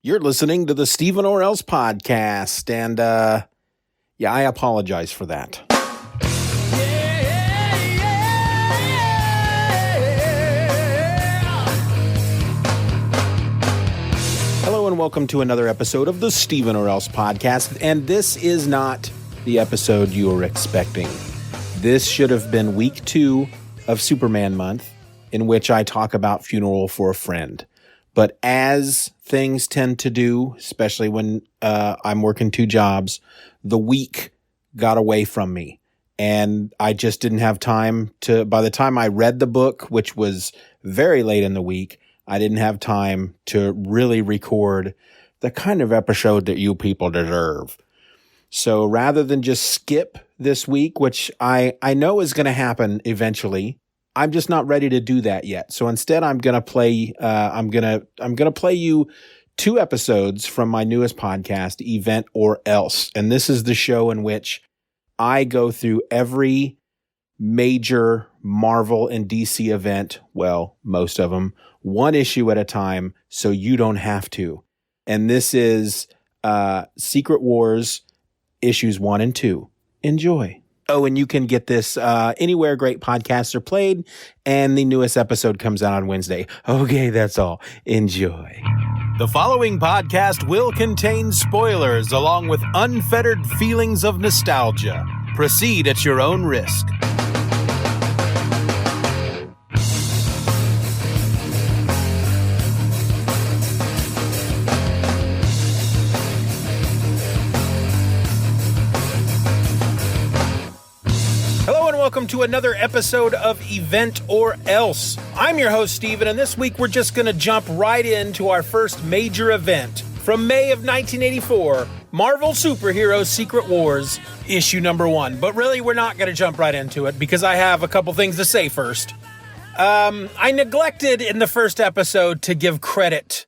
You're listening to the Steeven Orr Else podcast, and I apologize for that. Hello and welcome to another episode of the Steeven Orr Else podcast, and this is not the episode you were expecting. This should have been week 2 of Superman month, in which I talk about Funeral for a Friend. But as things tend to do, especially when I'm working 2 jobs, the week got away from me. And I just didn't have time to, by the time I read the book, which was very late in the week, I didn't have time to really record the kind of episode that you people deserve. So rather than just skip this week, which I know is going to happen eventually, I'm just not ready to do that yet. So instead, I'm going to play. I'm gonna play you 2 episodes from my newest podcast, Event Orr Else, and this is the show in which I go through every major Marvel and DC event. Well, most of them, one issue at a time, so you don't have to. And this is Secret Wars issues 1 and 2. Enjoy. Oh, and you can get this anywhere great podcasts are played, and the newest episode comes out on Wednesday. Okay, that's all. Enjoy. The following podcast will contain spoilers along with unfettered feelings of nostalgia. Proceed at your own risk. Welcome to another episode of Event Orr Else. I'm your host, Steven, and this week we're just going to jump right into our first major event from May of 1984, Marvel Superheroes Secret Wars, issue number 1. But really, we're not going to jump right into it because I have a couple things to say first. I neglected in the first episode to give credit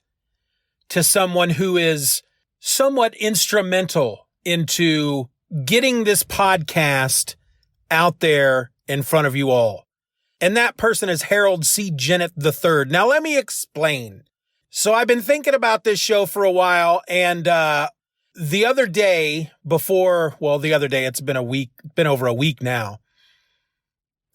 to someone who is somewhat instrumental into getting this podcast out there in front of you all. And that person is Harold C. Jennett III. Now, let me explain. So I've been thinking about this show for a while, and the other day, it's been over a week now.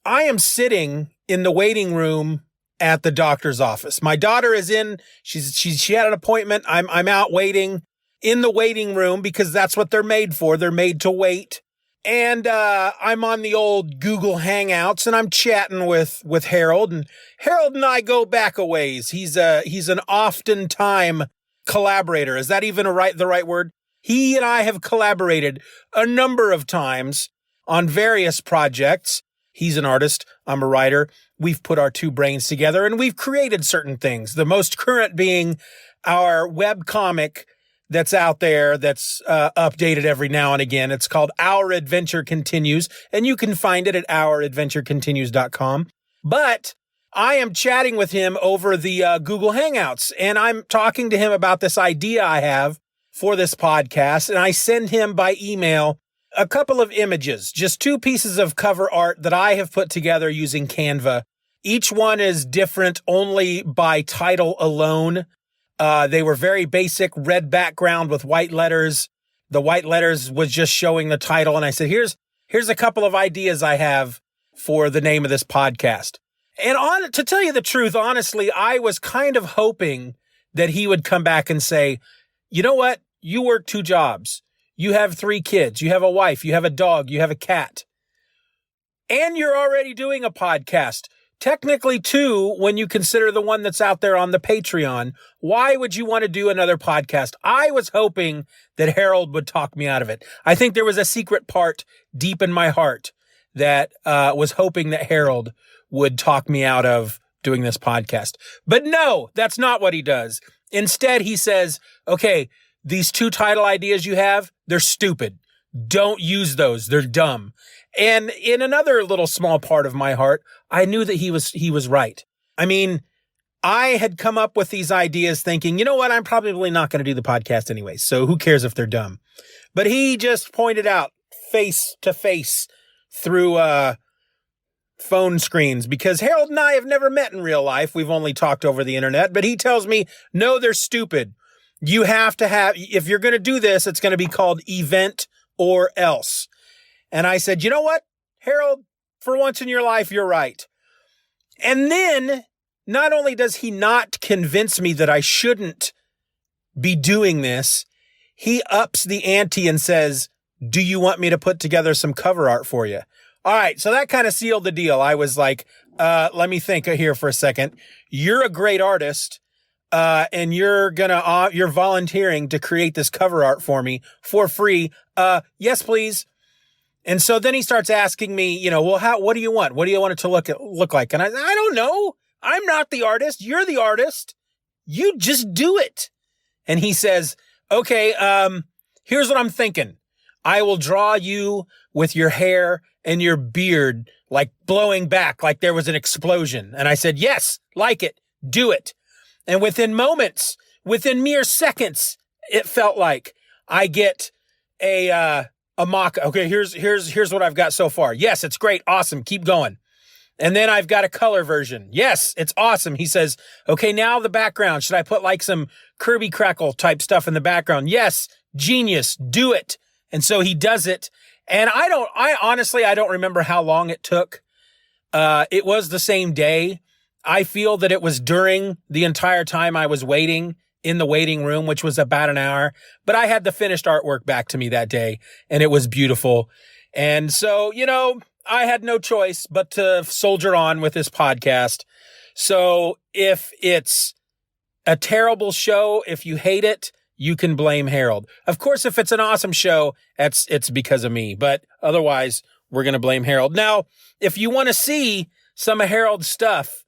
I am sitting in the waiting room at the doctor's office. My daughter is in, she had an appointment. I'm out waiting in the waiting room because that's what they're made for. They're made to wait. And I'm on the old Google Hangouts, and I'm chatting with Harold. And Harold and I go back a ways. He's an often-time collaborator. Is that even the right word? He and I have collaborated a number of times on various projects. He's an artist. I'm a writer. We've put our 2 brains together, and we've created certain things. The most current being our webcomic that's out there that's updated every now and again. It's called Our Adventure Continues, and you can find it at ouradventurecontinues.com. But I am chatting with him over the Google Hangouts, and I'm talking to him about this idea I have for this podcast, and I send him by email a couple of images, just 2 pieces of cover art that I have put together using Canva. Each one is different only by title alone. They were very basic, red background with white letters. The white letters was just showing the title. And I said, here's a couple of ideas I have for the name of this podcast. And to tell you the truth, honestly, I was kind of hoping that he would come back and say, you know what? You work 2 jobs. You have 3 kids. You have a wife. You have a dog. You have a cat. And you're already doing a podcast. Technically 2, when you consider the one that's out there on the Patreon. Why would you want to do another podcast? I was hoping that Harold would talk me out of it. I think there was a secret part deep in my heart that was hoping that Harold would talk me out of doing this podcast. But no, that's not what he does. Instead, he says, okay, these 2 title ideas you have, they're stupid. Don't use those. They're dumb. And in another little small part of my heart, I knew that he was right. I mean, I had come up with these ideas thinking, you know what? I'm probably not going to do the podcast anyway. So who cares if they're dumb? But he just pointed out face to face through phone screens, because Harold and I have never met in real life. We've only talked over the internet, but he tells me, no, they're stupid. You have to have, if you're going to do this, it's going to be called Event Orr Else. And I said, you know what, Harold, for once in your life, you're right. And then not only does he not convince me that I shouldn't be doing this, he ups the ante and says, do you want me to put together some cover art for you? All right. So that kind of sealed the deal. I was like, let me think here for a second. You're a great artist. And you're volunteering to create this cover art for me for free. Yes, please. And so then he starts asking me, well, what do you want? What do you want it to look like? And I don't know. I'm not the artist. You're the artist. You just do it. And he says, okay, here's what I'm thinking. I will draw you with your hair and your beard, like blowing back, like there was an explosion. And I said, yes, like it, do it. And within moments, within mere seconds, it felt like I get a mock. Okay, here's what I've got so far. Yes, it's great. Awesome. Keep going. And then I've got a color version. Yes, it's awesome. He says, okay, now the background. Should I put like some Kirby Crackle type stuff in the background? Yes, genius. Do it. And so he does it. And I honestly don't remember how long it took. It was the same day. I feel that it was during the entire time I was waiting in the waiting room, which was about an hour, but I had the finished artwork back to me that day and it was beautiful. And so, I had no choice but to soldier on with this podcast. So if it's a terrible show, if you hate it, you can blame Harold. Of course, if it's an awesome show, it's because of me, but otherwise we're going to blame Harold. Now, if you want to see some of Harold's stuff,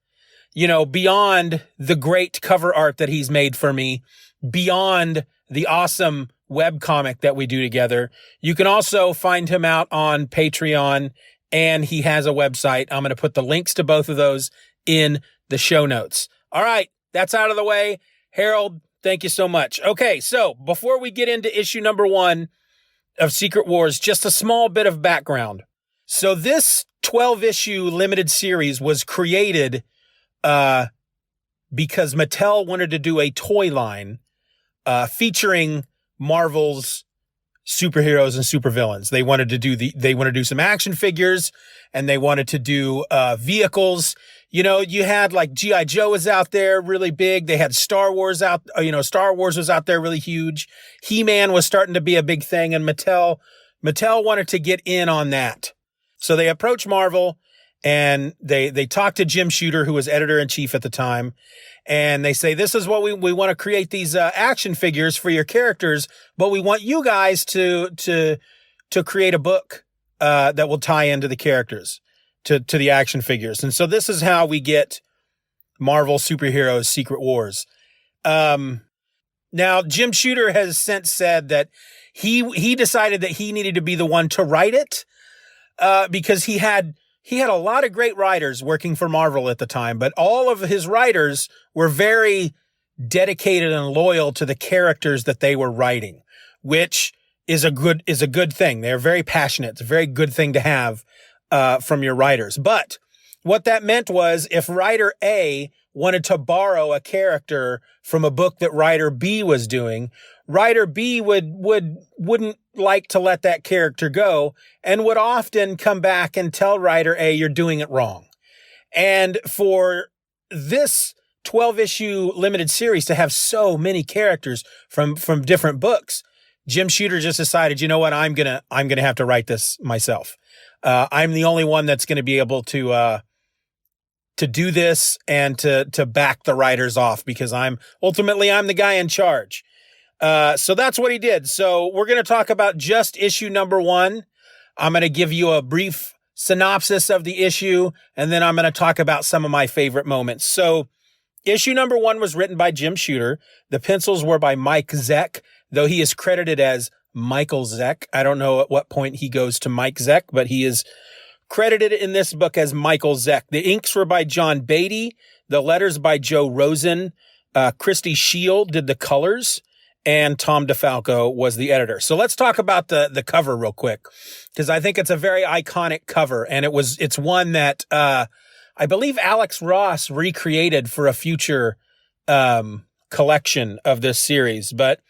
beyond the great cover art that he's made for me, beyond the awesome webcomic that we do together, you can also find him out on Patreon, and he has a website. I'm going to put the links to both of those in the show notes. All right, that's out of the way. Harold, thank you so much. Okay, so before we get into issue number 1 of Secret Wars, just a small bit of background. So this 12-issue limited series was created because Mattel wanted to do a toy line featuring Marvel's superheroes and supervillains. They wanted to do some action figures, and they wanted to do vehicles. You had like G.I. Joe was out there really big. They had Star Wars out, Star Wars was out there really huge. He-Man was starting to be a big thing, and Mattel wanted to get in on that. So they approached Marvel, and they talked to Jim Shooter, who was editor-in-chief at the time, and they say, this is what we want to create these action figures for your characters, but we want you guys to create a book that will tie into the characters, to the action figures. And so this is how we get Marvel Superheroes Secret Wars. Now, Jim Shooter has since said that he decided that he needed to be the one to write it because he had a lot of great writers working for Marvel at the time, but all of his writers were very dedicated and loyal to the characters that they were writing, which is a good thing. They're very passionate. It's a very good thing to have from your writers. But what that meant was if writer A wanted to borrow a character from a book that writer B was doing, writer B wouldn't like to let that character go and would often come back and tell writer A, you're doing it wrong. And for this 12-issue limited series to have so many characters from different books, Jim Shooter just decided, you know what, I'm gonna have to write this myself. I'm the only one that's gonna be able to do this and to back the writers off because I'm the guy in charge. So that's what he did. So we're going to talk about just issue number 1. I'm going to give you a brief synopsis of the issue, and then I'm going to talk about some of my favorite moments. So issue number 1 was written by Jim Shooter. The pencils were by Mike Zeck, though he is credited as Michael Zeck. I don't know at what point he goes to Mike Zeck, but he is credited in this book as Michael Zeck. The inks were by John Beatty. The letters by Joe Rosen. Christy Shield did the colors, and Tom DeFalco was the editor. So let's talk about the cover real quick, because I think it's a very iconic cover, and it's one that I believe Alex Ross recreated for a future collection of this series. But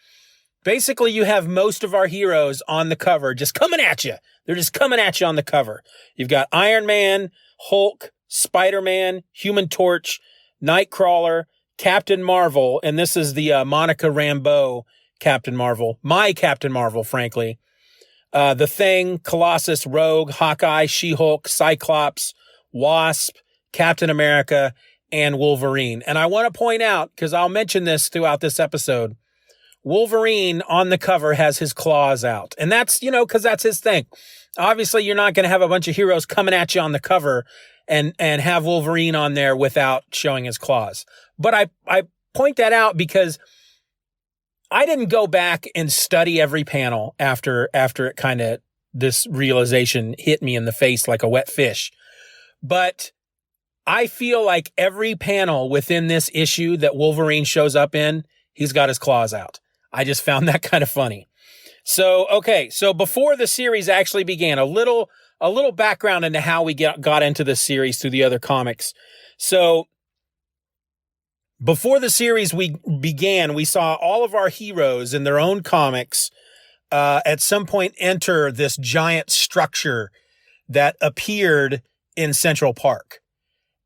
basically, you have most of our heroes on the cover just coming at you. They're just coming at you on the cover. You've got Iron Man, Hulk, Spider-Man, Human Torch, Nightcrawler, Captain Marvel, and this is the Monica Rambeau Captain Marvel. My Captain Marvel, frankly. The Thing, Colossus, Rogue, Hawkeye, She-Hulk, Cyclops, Wasp, Captain America, and Wolverine. And I want to point out, because I'll mention this throughout this episode, Wolverine on the cover has his claws out. And that's, because that's his thing. Obviously, you're not going to have a bunch of heroes coming at you on the cover and have Wolverine on there without showing his claws. But I point that out because I didn't go back and study every panel after it kind of, this realization hit me in the face like a wet fish. But I feel like every panel within this issue that Wolverine shows up in, he's got his claws out. I just found that kind of funny. So before the series actually began, a little background into how we got into this series through the other comics. So before the series began, we saw all of our heroes in their own comics at some point enter this giant structure that appeared in Central Park.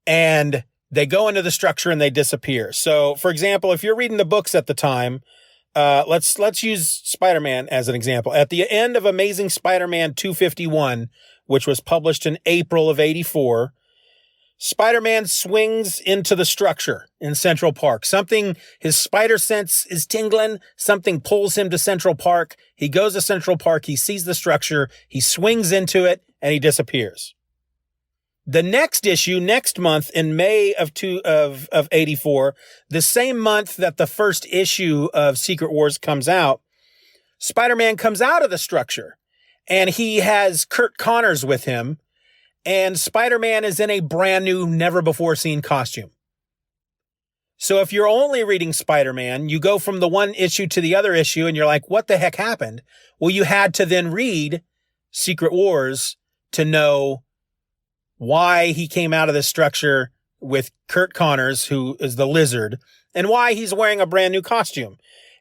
And they go into the structure and they disappear. So, for example, if you're reading the books at the time, let's use Spider-Man as an example. At the end of Amazing Spider-Man 251, which was published in April of 1984, Spider-Man swings into the structure in Central Park. His spider sense is tingling. Something pulls him to Central Park. He goes to Central Park. He sees the structure. He swings into it and he disappears. The next issue, next month in May of 1984, the same month that the first issue of Secret Wars comes out, Spider-Man comes out of the structure and he has Kurt Connors with him. And Spider-Man is in a brand new, never before seen costume. So if you're only reading Spider-Man, you go from the one issue to the other issue and you're like, what the heck happened? Well, you had to then read Secret Wars to know why he came out of the structure with Kurt Connors, who is the Lizard, and why he's wearing a brand new costume.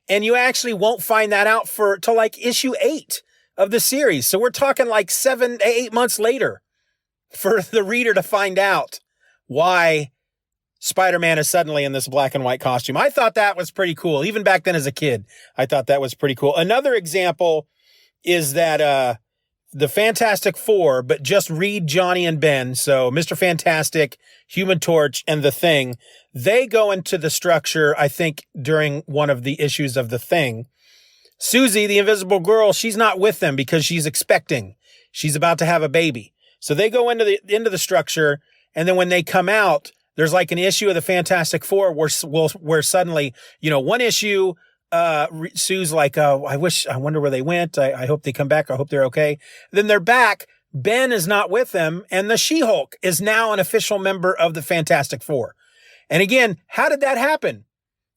And you actually won't find that out till like issue 8 of the series. So we're talking like 7-8 months later for the reader to find out why Spider-Man is suddenly in this black and white costume. I thought that was pretty cool. Even back then as a kid, I thought that was pretty cool. Another example is that the Fantastic Four, but just read Johnny and Ben. So Mr. Fantastic, Human Torch, and The Thing, they go into the structure, I think, during one of the issues of The Thing. Susie, the Invisible Girl, she's not with them because she's expecting. She's about to have a baby. So they go into the structure, and then when they come out, there's like an issue of the Fantastic Four where suddenly, one issue, Sue's like, I wonder where they went. I hope they come back. I hope they're okay. Then they're back. Ben is not with them, and the She-Hulk is now an official member of the Fantastic Four. And again, how did that happen?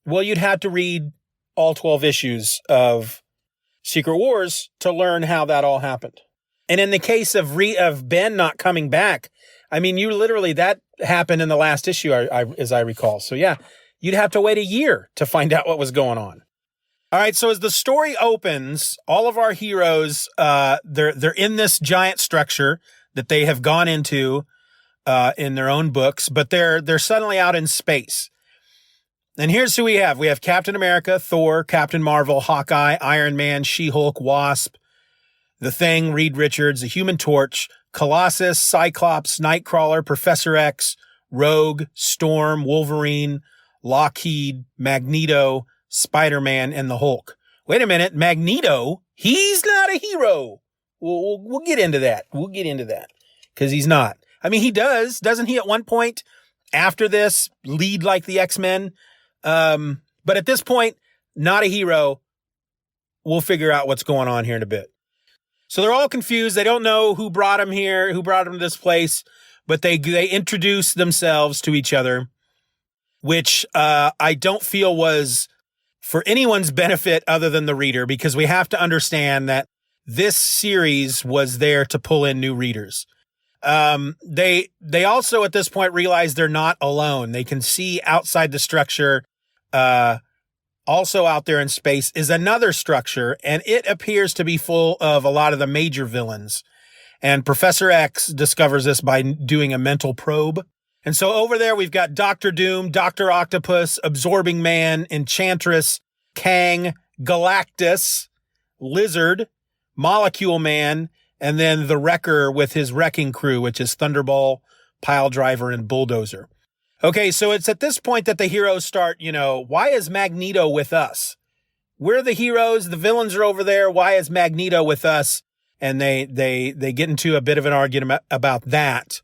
Well, you'd have to read all 12 issues of Secret Wars to learn how that all happened. And in the case of Ben not coming back, I mean, that happened in the last issue, as I recall. So yeah, you'd have to wait a year to find out what was going on. All right, so as the story opens, all of our heroes, they're in this giant structure that they have gone into in their own books, but they're suddenly out in space. And here's who we have. We have Captain America, Thor, Captain Marvel, Hawkeye, Iron Man, She-Hulk, Wasp, The Thing, Reed Richards, the Human Torch, Colossus, Cyclops, Nightcrawler, Professor X, Rogue, Storm, Wolverine, Lockheed, Magneto, Spider-Man, and the Hulk. Wait a minute, Magneto? He's not a hero. We'll get into that. We'll get into that because he's not. I mean, he does. Doesn't he at one point after this lead like the X-Men? But at this point, not a hero. We'll figure out what's going on here in a bit. So they're all confused. They don't know who brought him here, who brought him to this place, but they introduce themselves to each other, which I don't feel was for anyone's benefit other than the reader, because we have to understand that this series was there to pull in new readers. They also at this point realize they're not alone. They can see outside the structure also out there in space, is another structure, and it appears to be full of a lot of the major villains. And Professor X discovers this by doing a mental probe. And so over there, we've got Dr. Doom, Dr. Octopus, Absorbing Man, Enchantress, Kang, Galactus, Lizard, Molecule Man, and then the Wrecker with his wrecking crew, which is Thunderball, Piledriver, and Bulldozer. Okay, so it's at this point that the heroes start, why is Magneto with us? We're the heroes, the villains are over there, why is Magneto with us? And they get into a bit of an argument about that.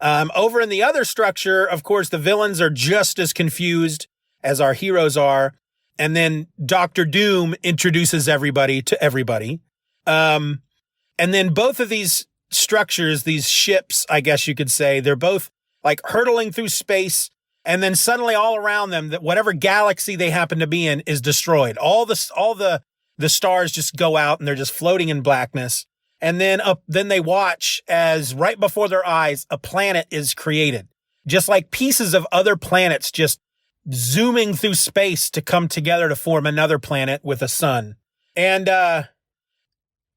Over in the other structure, of course, the villains are just as confused as our heroes are. And then Dr. Doom introduces everybody to everybody. And then both of these structures, these ships, I guess you could say, they're both like hurtling through space. And then suddenly all around them, that whatever galaxy they happen to be in is destroyed. All the stars just go out and they're just floating in blackness. And then they watch as right before their eyes, a planet is created. Just like pieces of other planets just zooming through space to come together to form another planet with a sun. And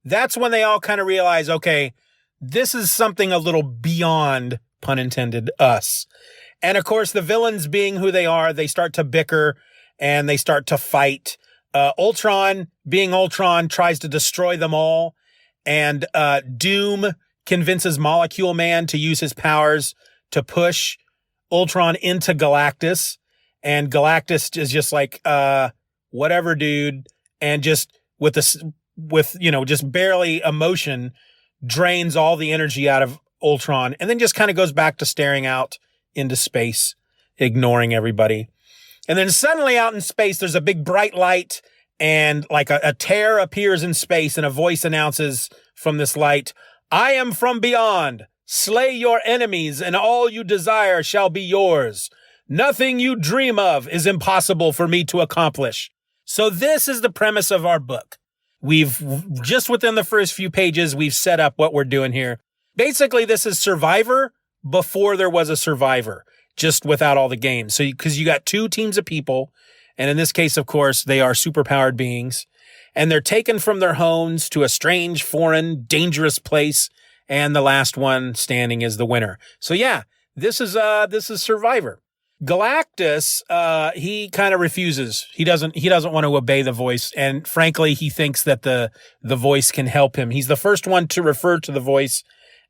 that's when they all kind of realize, okay, this is something a little beyond, pun intended, us. And of course, the villains being who they are, they start to bicker and they start to fight. Ultron, being Ultron, tries to destroy them all. And Doom convinces Molecule Man to use his powers to push Ultron into Galactus. And Galactus is just like, whatever, dude. And just just barely emotion, drains all the energy out of Ultron. And then just kind of goes back to staring out into space, ignoring everybody. And then suddenly out in space, there's a big bright light. And like a tear appears in space and a voice announces from this light, I am from beyond. Slay your enemies and all you desire shall be yours. Nothing you dream of is impossible for me to accomplish. So this is the premise of our book. We've just within the first few pages, we've set up what we're doing here. Basically, this is Survivor before there was a Survivor, just without all the games. So because you got two teams of people. And in this case, of course, they are superpowered beings, and they're taken from their homes to a strange, foreign, dangerous place. And the last one standing is the winner. So yeah, this is Survivor. Galactus, he kind of refuses. He doesn't want to obey the voice. And frankly, he thinks that the voice can help him. He's the first one to refer to the voice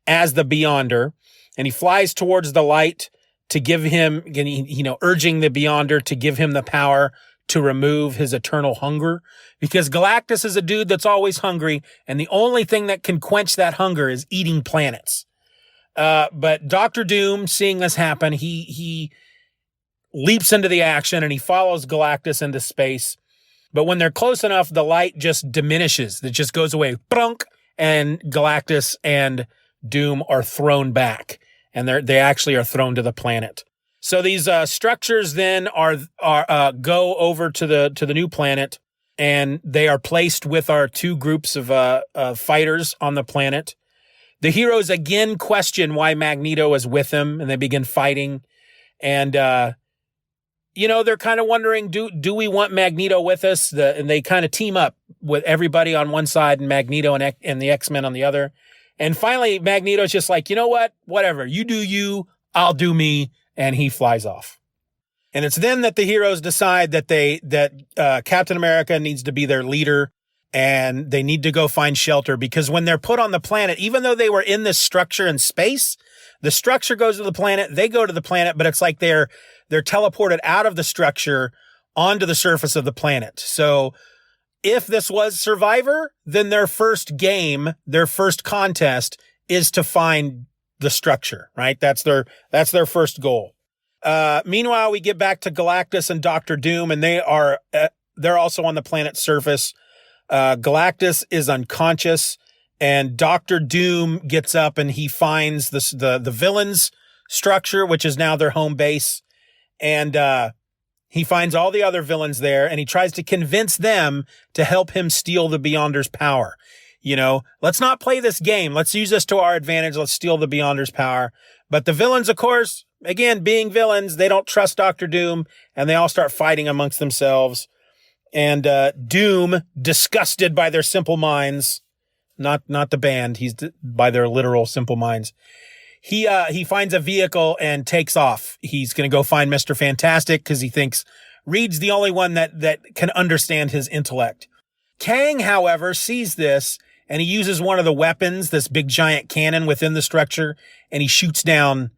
as the Beyonder, and he flies towards the light to give him, urging the Beyonder to give him the power to remove his eternal hunger. Because Galactus is a dude that's always hungry, and the only thing that can quench that hunger is eating planets. But Dr. Doom, seeing this happen, he leaps into the action, and he follows Galactus into space. But when they're close enough, the light just diminishes. It just goes away. Brunk! And Galactus and Doom are thrown back. And they actually are thrown to the planet. So these structures then go over to the new planet, and they are placed with our two groups of fighters on the planet. The heroes again question why Magneto is with them, and they begin fighting. And they're kind of wondering, do we want Magneto with us? And they kind of team up with everybody on one side and Magneto and the X-Men on the other. And finally, Magneto's just like, you know what? Whatever. You do you, I'll do me. And he flies off. And it's then that the heroes decide that Captain America needs to be their leader, and they need to go find shelter, because when they're put on the planet, even though they were in this structure in space, the structure goes to the planet, they go to the planet, but it's like they're teleported out of the structure onto the surface of the planet. So if this was Survivor, then their first game, their first contest is to find the structure, right? That's their first goal. Meanwhile, we get back to Galactus and Dr. Doom, and they're also on the planet's surface. Galactus is unconscious, and Dr. Doom gets up and he finds the villains structure, which is now their home base. And, he finds all the other villains there, and he tries to convince them to help him steal the Beyonder's power. Let's not play this game. Let's use this to our advantage. Let's steal the Beyonder's power. But the villains, of course, again, being villains, they don't trust Dr. Doom, and they all start fighting amongst themselves. And Doom, disgusted by their simple minds, not the band, by their literal simple minds. He finds a vehicle and takes off. He's going to go find Mr. Fantastic because he thinks Reed's the only one that can understand his intellect. Kang, however, sees this and he uses one of the weapons, this big giant cannon within the structure, and he shoots down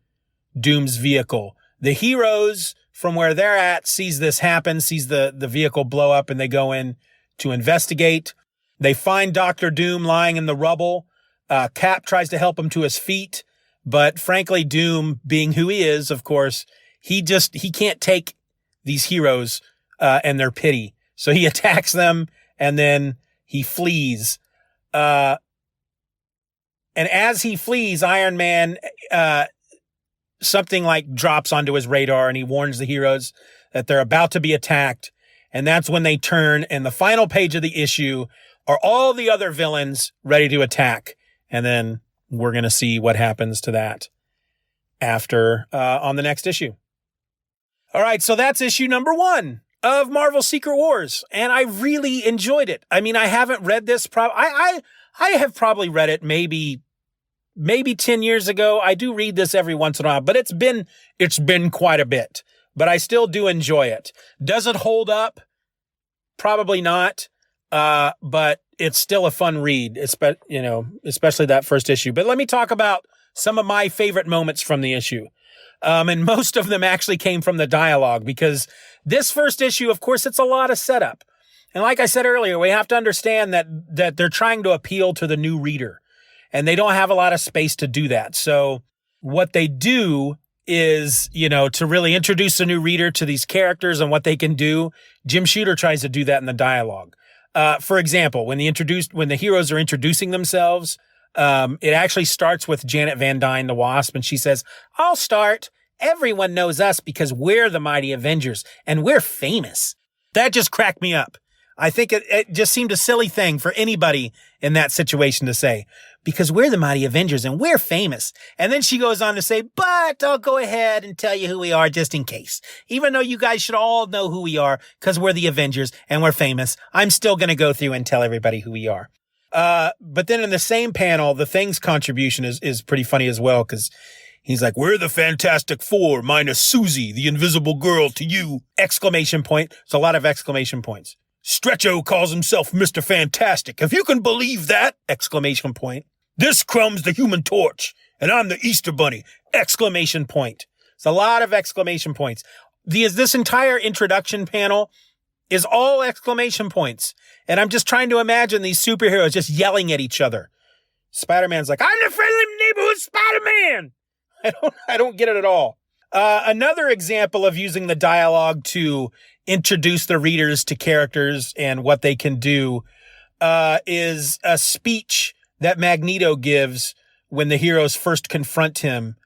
Doom's vehicle. The heroes from where they're at sees this happen, sees the vehicle blow up, and they go in to investigate. They find Dr. Doom lying in the rubble. Cap tries to help him to his feet, but frankly, Doom, being who he is, of course, he can't take these heroes and their pity. So he attacks them and then he flees. And as he flees, Iron Man, something like drops onto his radar and he warns the heroes that they're about to be attacked. And that's when they turn, and the final page of the issue are all the other villains ready to attack. And then we're going to see what happens to that after, on the next issue. All right. So that's issue number 1 of Marvel Secret Wars. And I really enjoyed it. I mean, I haven't read this. I have probably read it maybe 10 years ago. I do read this every once in a while, but it's been quite a bit, but I still do enjoy it. Does it hold up? Probably not. But it's still a fun read, especially that first issue. But let me talk about some of my favorite moments from the issue. And most of them actually came from the dialogue, because this first issue, of course, it's a lot of setup. And like I said earlier, we have to understand that they're trying to appeal to the new reader, and they don't have a lot of space to do that. So what they do is, to really introduce a new reader to these characters and what they can do, Jim Shooter tries to do that in the dialogue. For example, when the heroes are introducing themselves, it actually starts with Janet Van Dyne, the Wasp, and she says, "I'll start. Everyone knows us because we're the Mighty Avengers and we're famous." That just cracked me up. I think it just seemed a silly thing for anybody in that situation to say, because we're the Mighty Avengers and we're famous. And then she goes on to say, "But I'll go ahead and tell you who we are just in case. Even though you guys should all know who we are because we're the Avengers and we're famous, I'm still going to go through and tell everybody who we are." But then in the same panel, the Thing's contribution is pretty funny as well, because he's like, "We're the Fantastic Four minus Susie, the invisible girl to you!" Exclamation point. It's a lot of exclamation points. "Stretcho calls himself Mr. Fantastic, if you can believe that!" Exclamation point. "This Crumb's the Human Torch, and I'm the Easter Bunny!" Exclamation point. It's a lot of exclamation points. This entire introduction panel is all exclamation points. And I'm just trying to imagine these superheroes just yelling at each other. Spider-Man's like, "I'm the friendly neighborhood Spider-Man!" I don't get it at all. Another example of using the dialogue to introduce the readers to characters and what they can do is a speech that Magneto gives when the heroes first confront him,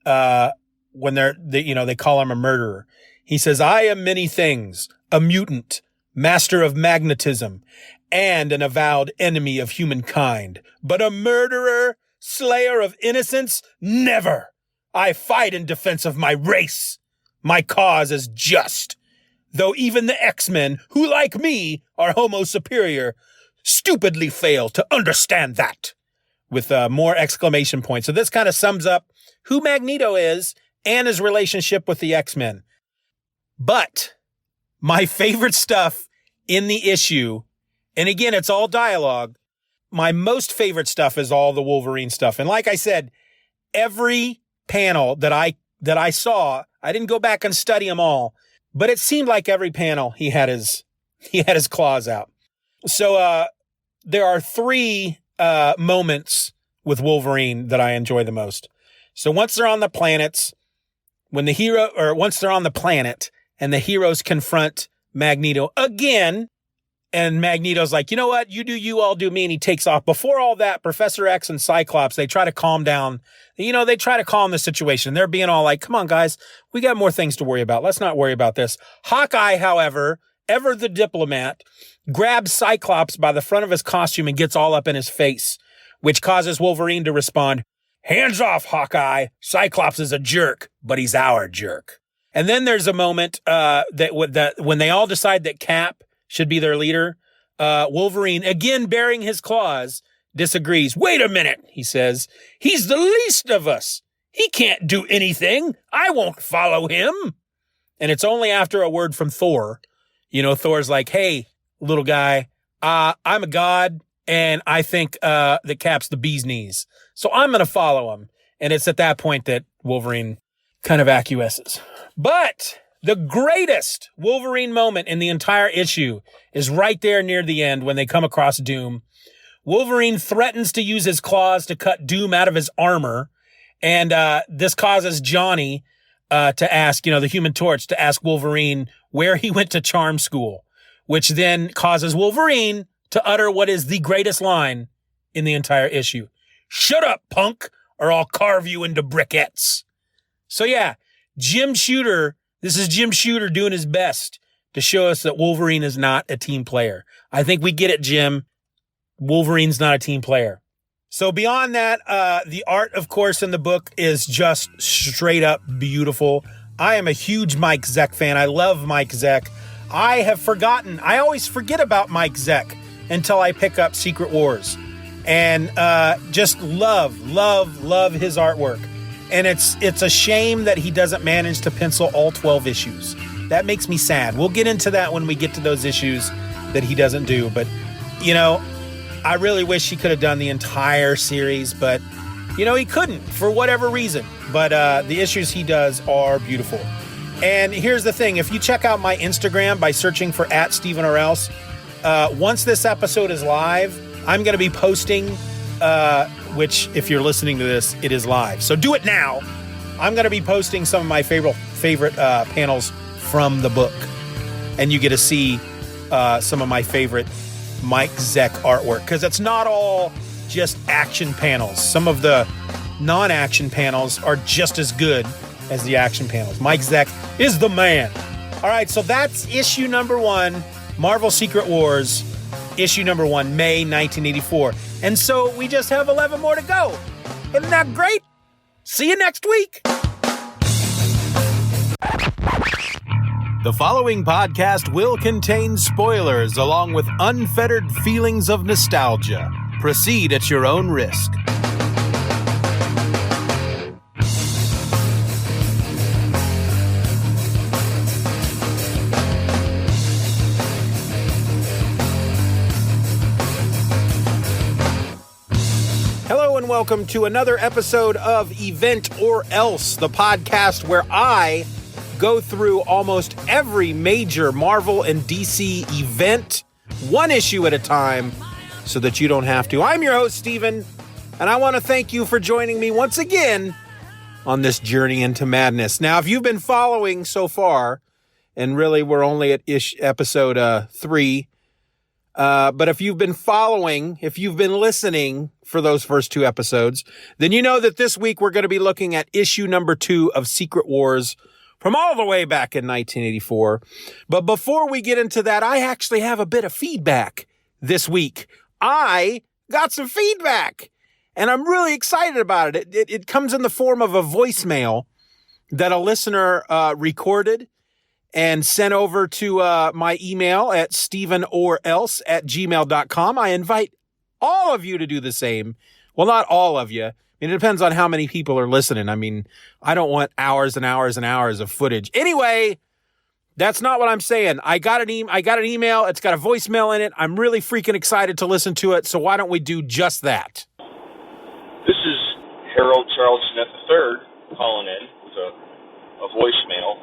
when they call him a murderer. He says, "I am many things, a mutant, master of magnetism, and an avowed enemy of humankind. But a murderer, slayer of innocents, never. I fight in defense of my race. My cause is just. Though even the X-Men, who like me are homo superior, stupidly fail to understand that." With more exclamation points. So this kind of sums up who Magneto is and his relationship with the X-Men. But my favorite stuff in the issue, and again, it's all dialogue, my most favorite stuff is all the Wolverine stuff. And like I said, every panel that I saw, I didn't go back and study them all, but it seemed like every panel he had his claws out. So there are 3 moments with Wolverine that I enjoy the most. So once they're on the planets, once they're on the planet and the heroes confront Magneto again, and Magneto's like, "You know what? You do you, I'll do me," and he takes off. Before all that, Professor X and Cyclops, they try to calm down. They try to calm the situation. They're being all like, "Come on, guys, we got more things to worry about. Let's not worry about this." Hawkeye, however, ever the diplomat, grabs Cyclops by the front of his costume and gets all up in his face, which causes Wolverine to respond, "Hands off, Hawkeye. Cyclops is a jerk, but he's our jerk." And then there's a moment that when they all decide that Cap should be their leader. Wolverine, again bearing his claws, disagrees. Wait a minute, he says. He's the least of us. He can't do anything. I won't follow him. And it's only after a word from Thor. Thor's like, hey, little guy, I'm a god, and I think that Cap's the bee's knees. So I'm going to follow him. And it's at that point that Wolverine kind of acquiesces. But the greatest Wolverine moment in the entire issue is right there near the end when they come across Doom. Wolverine threatens to use his claws to cut Doom out of his armor. And this causes Johnny to ask, the Human Torch, to ask Wolverine where he went to charm school, which then causes Wolverine to utter what is the greatest line in the entire issue. Shut up, punk, or I'll carve you into briquettes. So yeah, this is Jim Shooter doing his best to show us that Wolverine is not a team player. I think we get it, Jim. Wolverine's not a team player. So beyond that, the art, of course, in the book is just straight up beautiful. I am a huge Mike Zeck fan. I love Mike Zeck. I always forget about Mike Zeck until I pick up Secret Wars. And just love his artwork. And it's a shame that he doesn't manage to pencil all 12 issues. That makes me sad. We'll get into that when we get to those issues that he doesn't do. But, I really wish he could have done the entire series, but, he couldn't for whatever reason. But the issues he does are beautiful. And here's the thing. If you check out my Instagram by searching for @Steeven Orr Else, once this episode is live, I'm going to be posting, which if you're listening to this, it is live. So do it now. I'm going to be posting some of my favorite panels from the book. And you get to see some of my favorite Mike Zeck artwork, because it's not all just action panels. Some of the non-action panels are just as good as the action panels. Mike Zeck is the man. All right, so that's issue number 1, Marvel Secret Wars, issue number 1, May 1984. And so we just have 11 more to go. Isn't that great? See you next week. The following podcast will contain spoilers along with unfettered feelings of nostalgia. Proceed at your own risk. Hello and welcome to another episode of Event Orr Else, the podcast where I go through almost every major Marvel and DC event, one issue at a time, so that you don't have to. I'm your host, Steeven, and I want to thank you for joining me once again on this journey into madness. Now, if you've been following so far, and really we're only at episode 3, but if you've been following, if you've been listening for those first 2 episodes, then you know that this week we're going to be looking at issue number 2 of Secret Wars from all the way back in 1984. But before we get into that, I actually have a bit of feedback this week. I got some feedback, and I'm really excited about it. It comes in the form of a voicemail that a listener recorded and sent over to my email at stevenorelse@gmail.com. I invite all of you to do the same. Well, not all of you. It depends on how many people are listening. I mean, I don't want hours and hours and hours of footage. Anyway, that's not what I'm saying. I got an email. It's got a voicemail in it. I'm really freaking excited to listen to it. So why don't we do just that? This is Harold Charles Smith III calling in with a voicemail.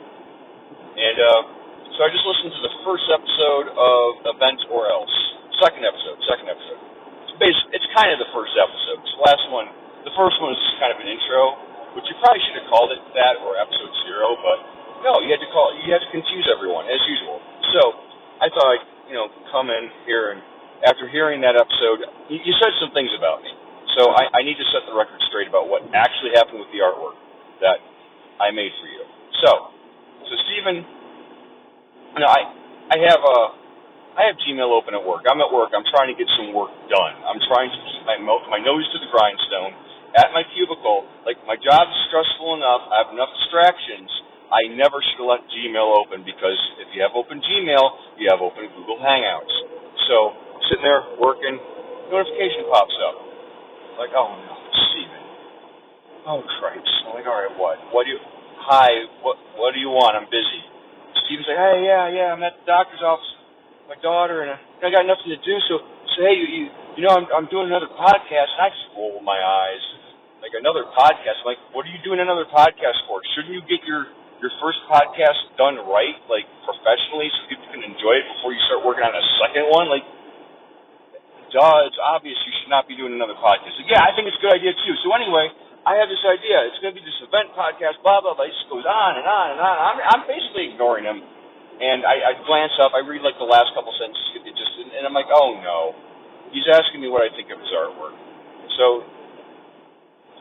And so I just listened to the first episode of Event Orr Else. Second episode. It's kind of the first episode. The first one was just kind of an intro, which you probably should have called it that or episode 0, but no, you had to confuse everyone as usual. So I thought I'd, come in here, and after hearing that episode, you said some things about me. So I need to set the record straight about what actually happened with the artwork that I made for you. So Steeven, I have Gmail open at work. I'm at work. I'm trying to get some work done. I'm trying to keep my nose to the grindstone at my cubicle. Like, my job is stressful enough. I have enough distractions. I never should have let Gmail open, because if you have open Gmail, you have open Google Hangouts. So, sitting there working, notification pops up. Like, oh no, Steven. Oh Christ. I'm like, all right, what? Hi, what do you want? I'm busy. Steven's like, hey, yeah, I'm at the doctor's office with my daughter, and I got nothing to do, so hey, you know, I'm doing another podcast, and I just roll my eyes. Like, another podcast? I'm like, what are you doing another podcast for? Shouldn't you get your first podcast done right, like, professionally, so people can enjoy it before you start working on a second one? Like, duh, it's obvious you should not be doing another podcast. So, yeah, I think it's a good idea, too. So anyway, I have this idea. It's going to be this event podcast, blah, blah, blah. It just goes on and on and on. I'm basically ignoring him. And I glance up. I read, like, the last couple sentences. And I'm like, oh, no. He's asking me what I think of his artwork. So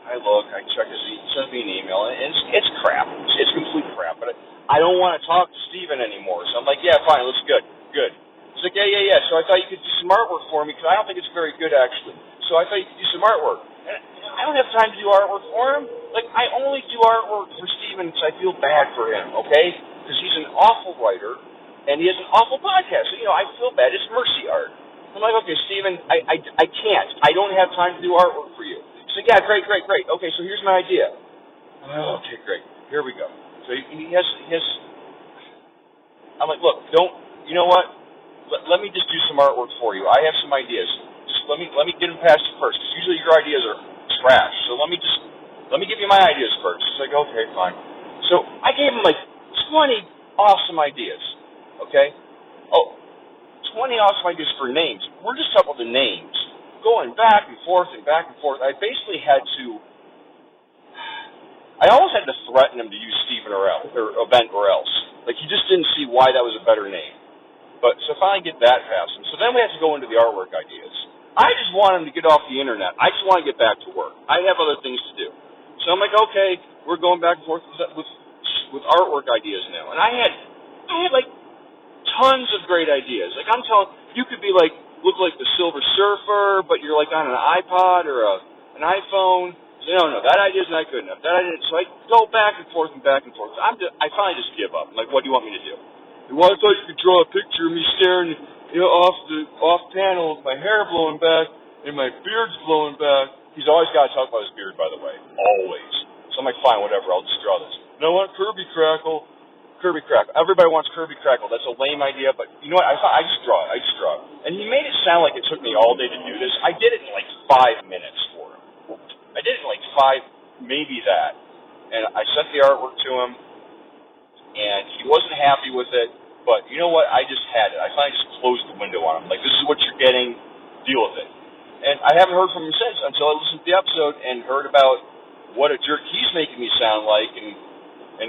I look, I check he sends me an email, and it's crap. It's complete crap. But I don't want to talk to Steven anymore. So I'm like, yeah, fine, looks good. He's like, yeah. So I thought you could do some artwork for me, because I don't think it's very good, actually. So I thought you could do some artwork. And I don't have time to do artwork for him. Like, I only do artwork for Steven because I feel bad for him, okay? Because he's an awful writer, and he has an awful podcast. So, you know, I feel bad. It's mercy art. I'm like, okay, Steven, I can't. I don't have time to do artwork for you. He's like, yeah, great. Okay, so here's my idea. Oh, okay, great. Here we go. So he has. I'm like, look, you know what? Let me just do some artwork for you. I have some ideas. Just let me get them past you first, because usually your ideas are trash. So let me give you my ideas first. He's like, okay, fine. So I gave him like 20 awesome ideas. Okay? Oh, 20 awesome ideas for names. We're just talking about the names. Going back and forth. I basically had to, I almost had to threaten him to use Steeven Orr Else, or Event Orr Else. Like, he just didn't see why that was a better name. But, so finally get that past him. So then we have to go into the artwork ideas. I just want him to get off the internet. I just want to get back to work. I have other things to do. So I'm like, okay, we're going back and forth with artwork ideas now. And I had like tons of great ideas. Like, I'm telling you, could be like, look like the Silver Surfer, but you're like on an iPod or an iPhone. So, no, that idea's not good enough. That idea. So I go back and forth. I finally just give up. I'm like, what do you want me to do? Well, I thought you could draw a picture of me staring, off panel with my hair blowing back and my beard's blowing back. He's always got to talk about his beard, by the way. Always. So I'm like, fine, whatever. I'll just draw this. You know what? Kirby Crackle. Everybody wants Kirby Crackle. That's a lame idea, but you know what? I just draw it. And he made it sound like it took me all day to do this. I did it in like 5 minutes for him. I did it in like 5, maybe that. And I sent the artwork to him, and he wasn't happy with it. But you know what? I just had it. I finally just closed the window on him. Like, this is what you're getting. Deal with it. And I haven't heard from him since, until I listened to the episode and heard about what a jerk he's making me sound like, and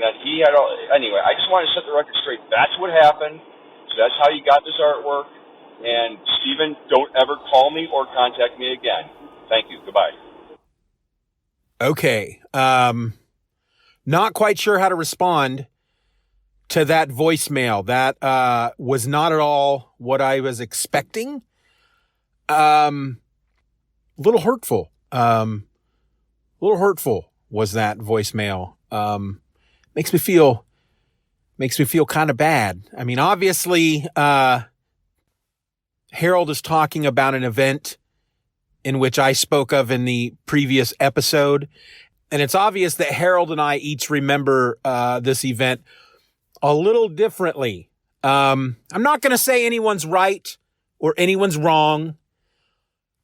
that he had all. Anyway, I just wanted to set the record straight. That's what happened. So that's how you got this artwork. And Steven, don't ever call me or contact me again. Thank you. Goodbye. Okay. Not quite sure how to respond to that voicemail. That was not at all what I was expecting. Little hurtful. Little hurtful was that voicemail. Makes me feel kind of bad. I mean, obviously, Harold is talking about an event in which I spoke of in the previous episode. And it's obvious that Harold and I each remember this event a little differently. I'm not going to say anyone's right or anyone's wrong.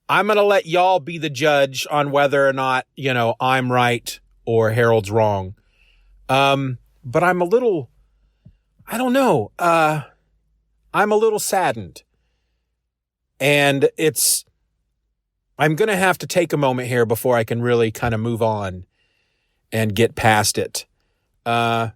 I'm going to let y'all be the judge on whether or not, I'm right or Harold's wrong. But I'm a little, I don't know. I'm a little saddened. And I'm going to have to take a moment here before I can really kind of move on and get past it. And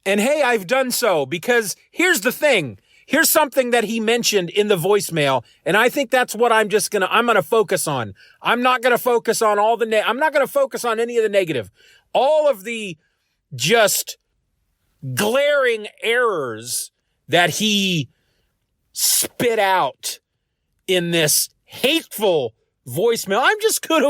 hey, I've done so, because here's the thing. Here's something that he mentioned in the voicemail, and I think that's what I'm going to focus on. I'm not going to focus on I'm not going to focus on any of the negative. All of the just glaring errors that he spit out in this hateful voicemail, I'm going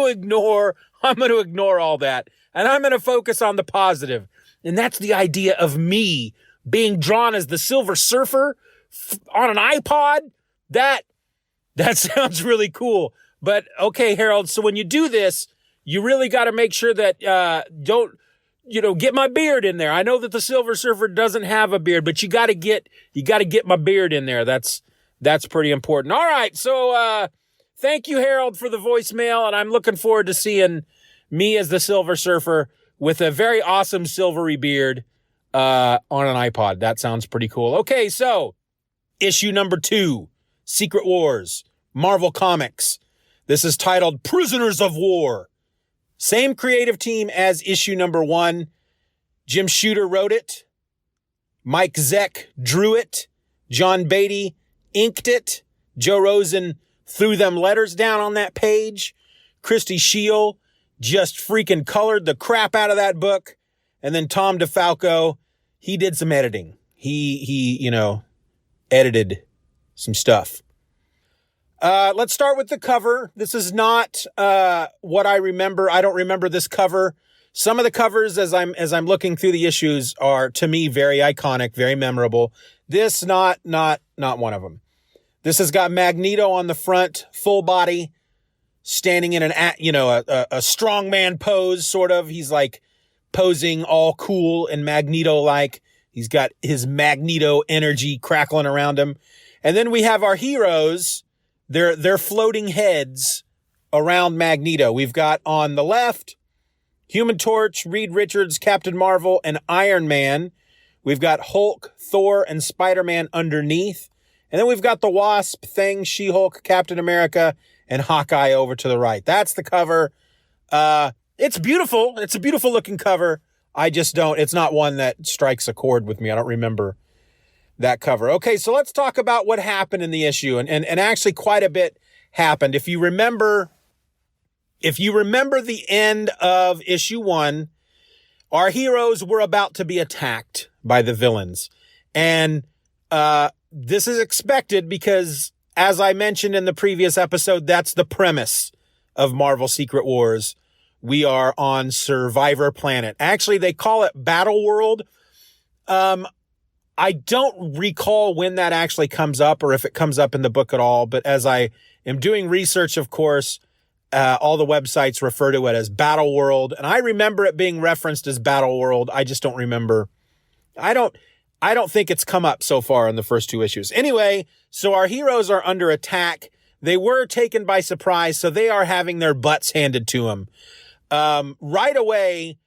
to ignore all that, and I'm going to focus on the positive. And that's the idea of me being drawn as the Silver Surfer on an iPod. That sounds really cool. But okay, Harold, so when you do this, you really got to make sure that don't get my beard in there. I know that the Silver Surfer doesn't have a beard, but you got to get my beard in there. That's pretty important. All right, so thank you, Harold, for the voicemail, and I'm looking forward to seeing me as the Silver Surfer with a very awesome silvery beard on an iPod. That sounds pretty cool. Okay, so issue number 2, Secret Wars, Marvel Comics. This is titled Prisoners of War. Same creative team as issue number 1. Jim Shooter wrote it. Mike Zeck drew it. John Beatty inked it. Joe Rosen threw them letters down on that page. Christy Scheel just freaking colored the crap out of that book. And then Tom DeFalco, he did some editing. He edited some stuff. Let's start with the cover. This is not what I remember. I don't remember this cover. Some of the covers as I'm looking through the issues are, to me, very iconic, very memorable. This not one of them. This has got Magneto on the front, full body, standing in a strongman pose, sort of. He's like posing all cool and Magneto-like. He's got his Magneto energy crackling around him. And then we have our heroes. They're floating heads around Magneto. We've got on the left, Human Torch, Reed Richards, Captain Marvel, and Iron Man. We've got Hulk, Thor, and Spider-Man underneath. And then we've got the Wasp, Thing, She-Hulk, Captain America, and Hawkeye over to the right. That's the cover. It's beautiful. It's a beautiful looking cover. It's not one that strikes a chord with me. I don't remember that cover. Okay, so let's talk about what happened in the issue. And actually quite a bit happened. If you remember the end of issue 1, our heroes were about to be attacked by the villains. And this is expected because, as I mentioned in the previous episode, that's the premise of Marvel Secret Wars. We are on Survivor Planet. Actually, they call it Battle World. I don't recall when that actually comes up or if it comes up in the book at all. But as I am doing research, of course, all the websites refer to it as Battle World. And I remember it being referenced as Battle World. I just don't remember. I don't think it's come up so far in the first 2 issues. Anyway, so our heroes are under attack. They were taken by surprise, so they are having their butts handed to them. Right away,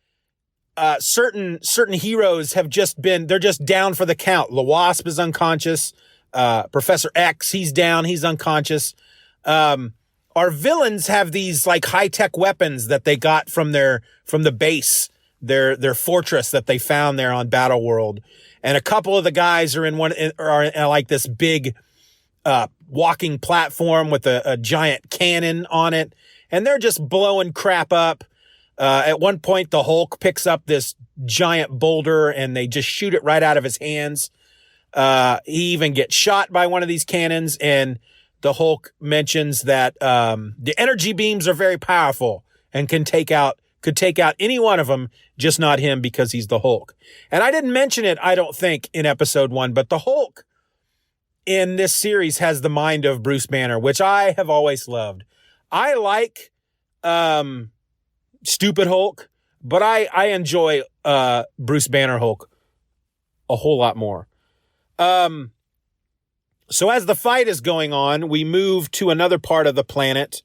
certain heroes they're just down for the count. The Wasp is unconscious. Professor X, he's down. He's unconscious. Our villains have these like high-tech weapons that they got from the base, their fortress that they found there on Battle World. And a couple of the guys are in like this big, walking platform with a giant cannon on it. And they're just blowing crap up. At one point, the Hulk picks up this giant boulder and they just shoot it right out of his hands. He even gets shot by one of these cannons, and the Hulk mentions that the energy beams are very powerful and could take out any one of them, just not him because he's the Hulk. And I didn't mention it, I don't think, in episode 1, but the Hulk in this series has the mind of Bruce Banner, which I have always loved. I like stupid Hulk, but I enjoy Bruce Banner Hulk a whole lot more. So as the fight is going on, we move to another part of the planet.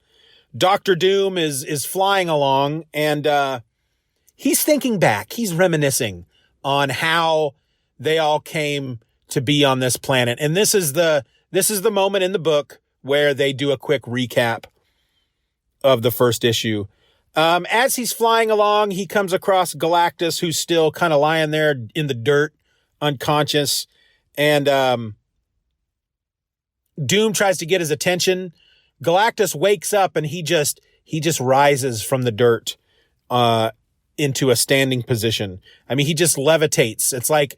Dr. Doom is flying along, and he's thinking back. He's reminiscing on how they all came to be on this planet. And this is the moment in the book where they do a quick recap of the first issue. As he's flying along, he comes across Galactus, who's still kind of lying there in the dirt, unconscious. And Doom tries to get his attention. Galactus wakes up and he just rises from the dirt into a standing position. I mean, he just levitates. It's like,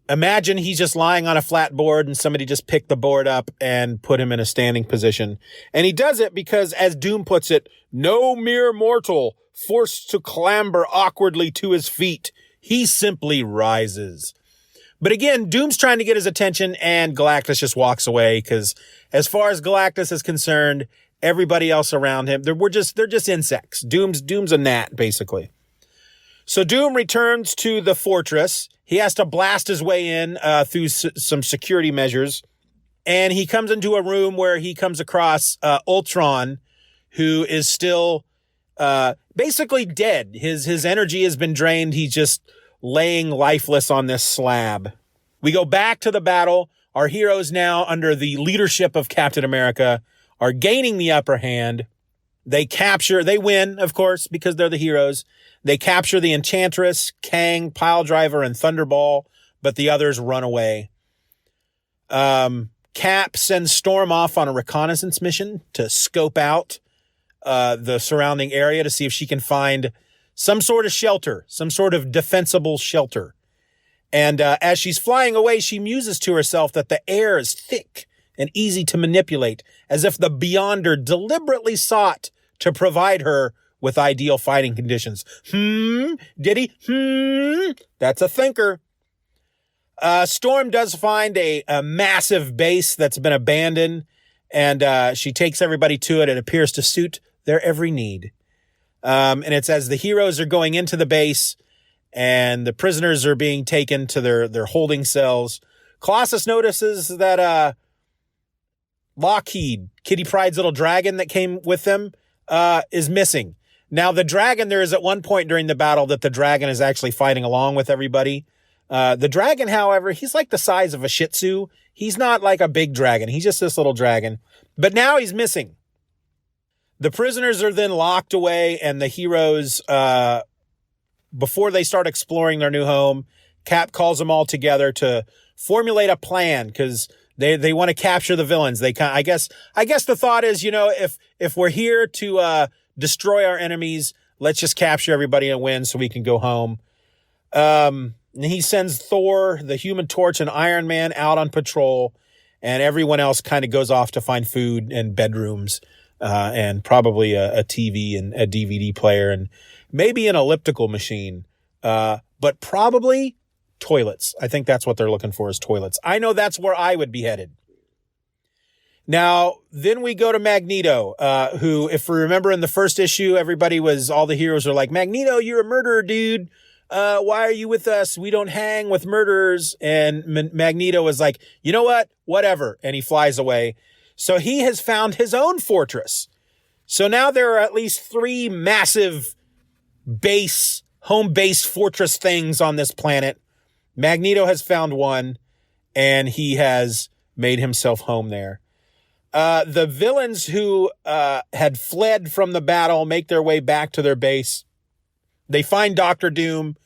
imagine he's just lying on a flat board and somebody just picked the board up and put him in a standing position. And he does it because, as Doom puts it, no mere mortal forced to clamber awkwardly to his feet. he simply rises. But again, Doom's trying to get his attention, and Galactus just walks away because as far as Galactus is concerned, everybody else around him, they're just insects. Doom's a gnat, basically. So Doom returns to the fortress. He has to blast his way in through some security measures. And he comes into a room where he comes across Ultron, who is still basically dead. His energy has been drained. He's just laying lifeless on this slab. We go back to the battle. Our heroes now, under the leadership of Captain America, are gaining the upper hand. They win, of course, because they're the heroes. They capture the Enchantress, Kang, Piledriver, and Thunderball, but the others run away. Cap sends Storm off on a reconnaissance mission to scope out the surrounding area to see if she can find some sort of shelter, some sort of defensible shelter. And as she's flying away, she muses to herself that the air is thick and easy to manipulate, as if the Beyonder deliberately sought to provide her with ideal fighting conditions. Did he? That's a thinker. Storm does find a massive base that's been abandoned, and she takes everybody to it. It appears to suit their every need. And it's as the heroes are going into the base and the prisoners are being taken to their holding cells, Colossus notices that Lockheed, Kitty Pryde's little dragon that came with them, is missing. Now, the dragon, there is at one point during the battle that the dragon is actually fighting along with everybody. The dragon, however, he's like the size of a Shih Tzu. He's not like a big dragon. He's just this little dragon. But now he's missing. The prisoners are then locked away, and the heroes, before they start exploring their new home, Cap calls them all together to formulate a plan, because they want to capture the villains. I guess the thought is, if we're here to destroy our enemies, let's just capture everybody and win so we can go home. And he sends Thor, the Human Torch, and Iron Man out on patrol, and everyone else kind of goes off to find food and bedrooms, and probably a TV and a DVD player and maybe an elliptical machine, but probably toilets. I think that's what they're looking for, is toilets. I know that's where I would be headed. Now, then we go to Magneto, who, if we remember in the first issue, all the heroes are like, Magneto, you're a murderer, dude. Why are you with us? We don't hang with murderers. And Magneto was like, you know what? Whatever. And he flies away. So he has found his own fortress. So now there are at least 3 massive home base fortress things on this planet. Magneto has found one, and he has made himself home there. The villains who had fled from the battle make their way back to their base. They find Dr. Doom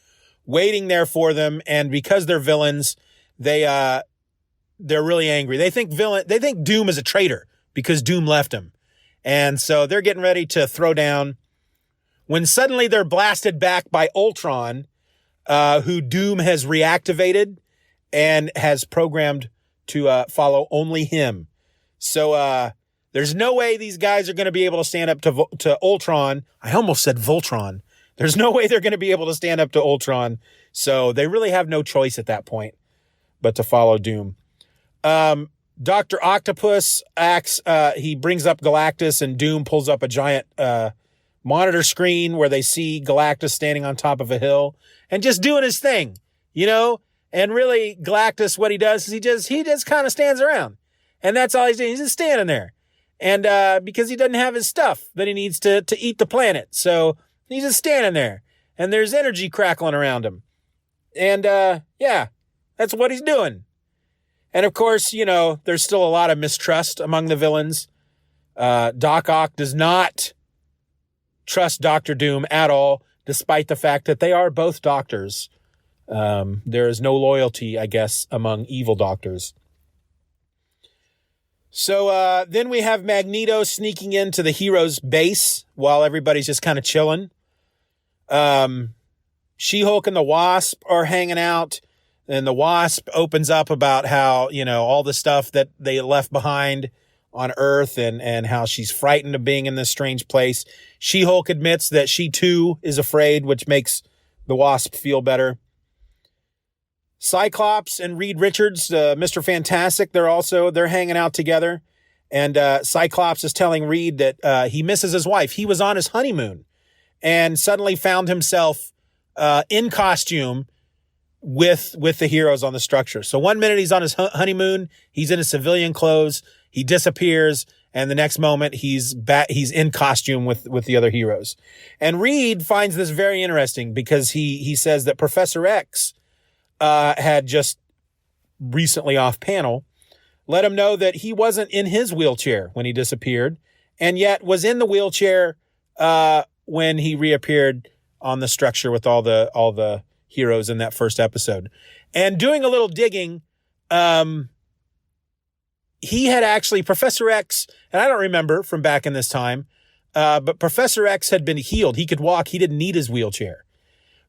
waiting there for them, and because they're villains, they're really angry. They think Doom is a traitor because Doom left him. And so they're getting ready to throw down when suddenly they're blasted back by Ultron, who Doom has reactivated and has programmed to follow only him. So there's no way these guys are going to be able to stand up to Ultron. I almost said Voltron. There's no way they're going to be able to stand up to Ultron. So they really have no choice at that point but to follow Doom. Dr. Octopus acts, he brings up Galactus, and Doom pulls up a giant monitor screen where they see Galactus standing on top of a hill and just doing his thing, and really Galactus, what he does is he just kind of stands around, and that's all he's doing. He's just standing there. And, because he doesn't have his stuff that he needs to eat the planet. So he's just standing there, and there's energy crackling around him. And, yeah, that's what he's doing. And of course, there's still a lot of mistrust among the villains. Doc Ock does not trust Dr. Doom at all, despite the fact that they are both doctors. There is no loyalty, I guess, among evil doctors. So then we have Magneto sneaking into the heroes' base while everybody's just kind of chilling. She-Hulk and the Wasp are hanging out. And the Wasp opens up about how, all the stuff that they left behind on Earth and how she's frightened of being in this strange place. She-Hulk admits that she too is afraid, which makes the Wasp feel better. Cyclops and Reed Richards, Mr. Fantastic, they're hanging out together. And Cyclops is telling Reed that he misses his wife. He was on his honeymoon and suddenly found himself in costume with the heroes on the structure. So 1 minute he's on his honeymoon, he's in his civilian clothes, he disappears, and the next moment he's in costume with the other heroes. And Reed finds this very interesting because he says that Professor X had just recently off panel let him know that he wasn't in his wheelchair when he disappeared, and yet was in the wheelchair when he reappeared on the structure with all the heroes in that first episode. And doing a little digging, he had actually, Professor X, and I don't remember from back in this time, but Professor X had been healed. He could walk. He didn't need his wheelchair.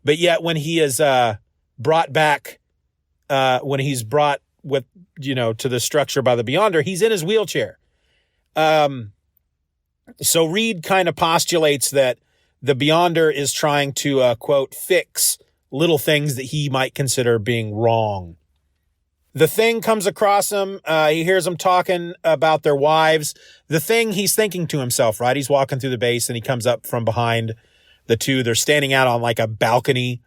But yet when he is brought back, when he's brought with, to the structure by the Beyonder, he's in his wheelchair. So Reed kind of postulates that the Beyonder is trying to, quote, fix little things that he might consider being wrong. The Thing comes across him. He hears them talking about their wives. The Thing, he's thinking to himself, right? He's walking through the base and he comes up from behind the two. They're standing out on like a balcony.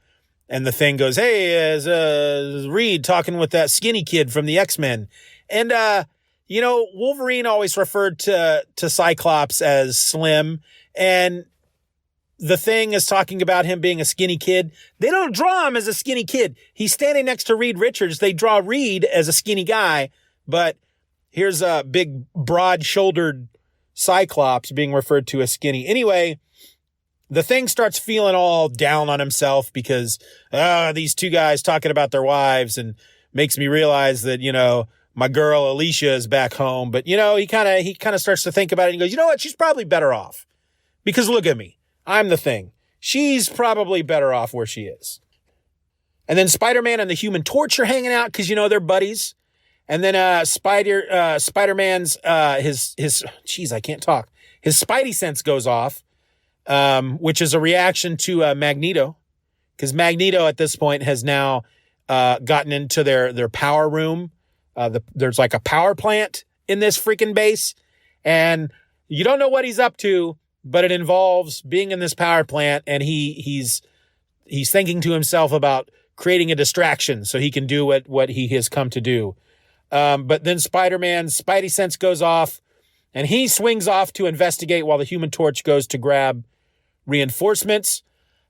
And the Thing goes, hey, is Reed talking with that skinny kid from the X-Men? And, Wolverine always referred to Cyclops as slim. And the Thing is talking about him being a skinny kid. They don't draw him as a skinny kid. He's standing next to Reed Richards. They draw Reed as a skinny guy. But here's a big, broad-shouldered Cyclops being referred to as skinny. Anyway, the Thing starts feeling all down on himself because these two guys talking about their wives, and makes me realize that, my girl Alicia is back home. But, he kind of starts to think about it and he goes, you know what? She's probably better off because look at me. I'm the Thing. She's probably better off where she is. And then Spider-Man and the Human Torch are hanging out because, they're buddies. And then Spider-Man's I can't talk. His Spidey sense goes off. Which is a reaction to Magneto, because Magneto at this point has now gotten into their power room. There's like a power plant in this freaking base, and you don't know what he's up to, but it involves being in this power plant, and he's thinking to himself about creating a distraction so he can do what he has come to do. But then Spider-Man's Spidey sense goes off, and he swings off to investigate while the Human Torch goes to grab reinforcements.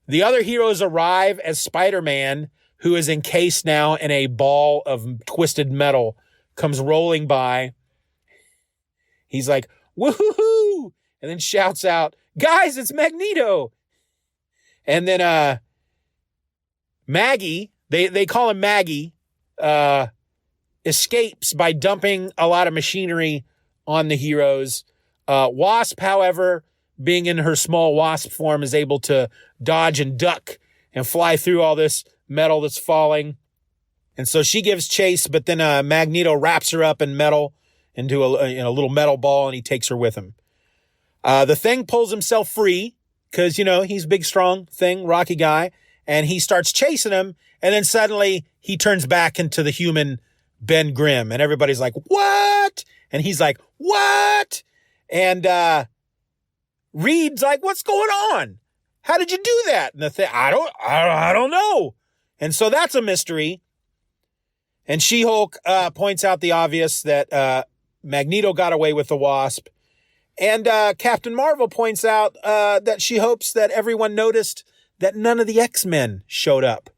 The other heroes arrive as Spider-Man, who is encased now in a ball of twisted metal, comes rolling by. He's like, woohoo! And then shouts out, guys, it's Magneto! And then Maggie, they call him Maggie, escapes by dumping a lot of machinery on the heroes. Wasp, however, being in her small wasp form, is able to dodge and duck and fly through all this metal that's falling. And so she gives chase, but then Magneto wraps her up in metal into a little metal ball, and he takes her with him. The Thing pulls himself free because, he's big, strong Thing, rocky guy, and he starts chasing him. And then suddenly he turns back into the human Ben Grimm, and everybody's like, what? And he's like, what? And Reed's like, what's going on? How did you do that? And the Thing, I don't know. And so that's a mystery. And She-Hulk points out the obvious that Magneto got away with the Wasp. And Captain Marvel points out that she hopes that everyone noticed that none of the X-Men showed up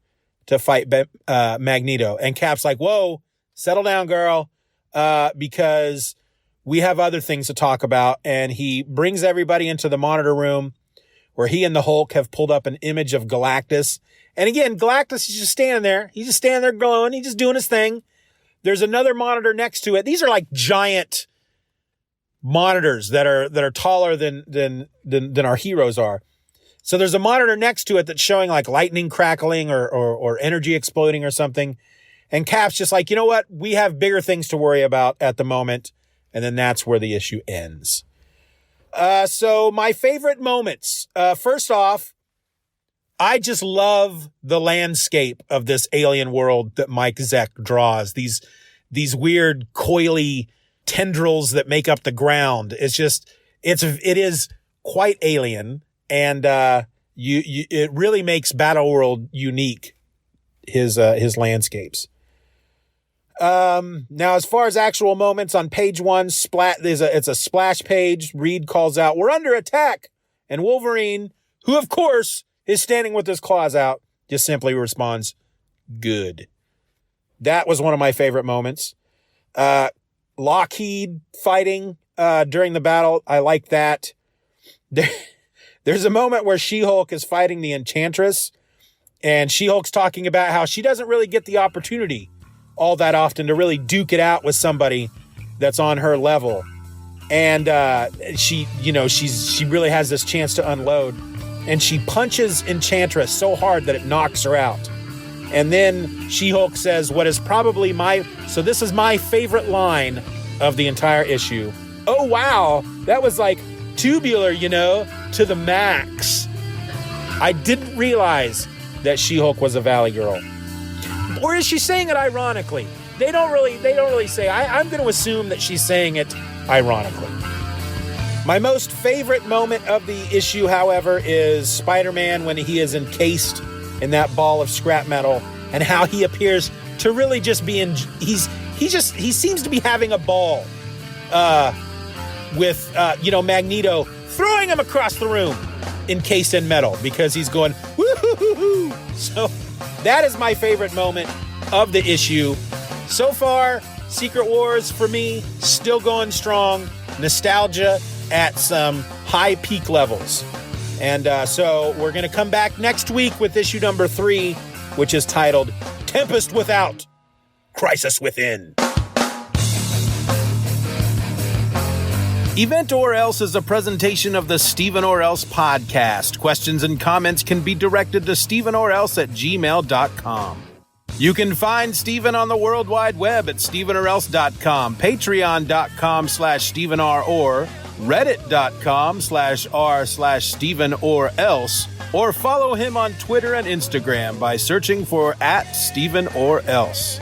to fight Magneto. And Cap's like, whoa, settle down, girl, because we have other things to talk about. And he brings everybody into the monitor room where he and the Hulk have pulled up an image of Galactus. And again, Galactus is just standing there. He's just standing there glowing. He's just doing his thing. There's another monitor next to it. These are like giant monitors that are taller than our heroes are. So there's a monitor next to it that's showing like lightning crackling or energy exploding or something. And Cap's just like, you know what? We have bigger things to worry about at the moment. And then that's where the issue ends. So my favorite moments. First off, I just love the landscape of this alien world that Mike Zeck draws. These weird coily tendrils that make up the ground. It is quite alien, and it really makes Battleworld unique. His landscapes. Now, as far as actual moments on page 1, it's a splash page. Reed calls out, "We're under attack," and Wolverine, who of course is standing with his claws out, just simply responds, "Good." That was one of my favorite moments. Lockheed fighting during the battle. I like that. There's a moment where She-Hulk is fighting the Enchantress, and She-Hulk's talking about how she doesn't really get the opportunity all that often to really duke it out with somebody that's on her level. And she really has this chance to unload. And she punches Enchantress so hard that it knocks her out. And then She-Hulk says what is probably this is my favorite line of the entire issue. "Oh, wow, that was like tubular, to the max." I didn't realize that She-Hulk was a Valley Girl. Or is she saying it ironically? They don't really say. I'm going to assume that she's saying it ironically. My most favorite moment of the issue, however, is Spider-Man when he is encased in that ball of scrap metal, and how he appears to really just be he seems to be having a ball with Magneto throwing him across the room encased in metal because he's going woo-hoo-hoo-hoo. So that is my favorite moment of the issue. So far, Secret Wars for me still going strong. Nostalgia at some high peak levels. And so we're going to come back next week with issue number 3, which is titled Tempest Without, Crisis Within. Event Orr Else is a presentation of the Steeven Orr Else podcast. Questions and comments can be directed to stevenorelse@gmail.com. You can find Steven on the World Wide Web at stevenorelse.com, patreon.com/SteevenROr, reddit.com/r/Steeven Orr Else, or follow him on Twitter and Instagram by searching for @Steeven Orr Else.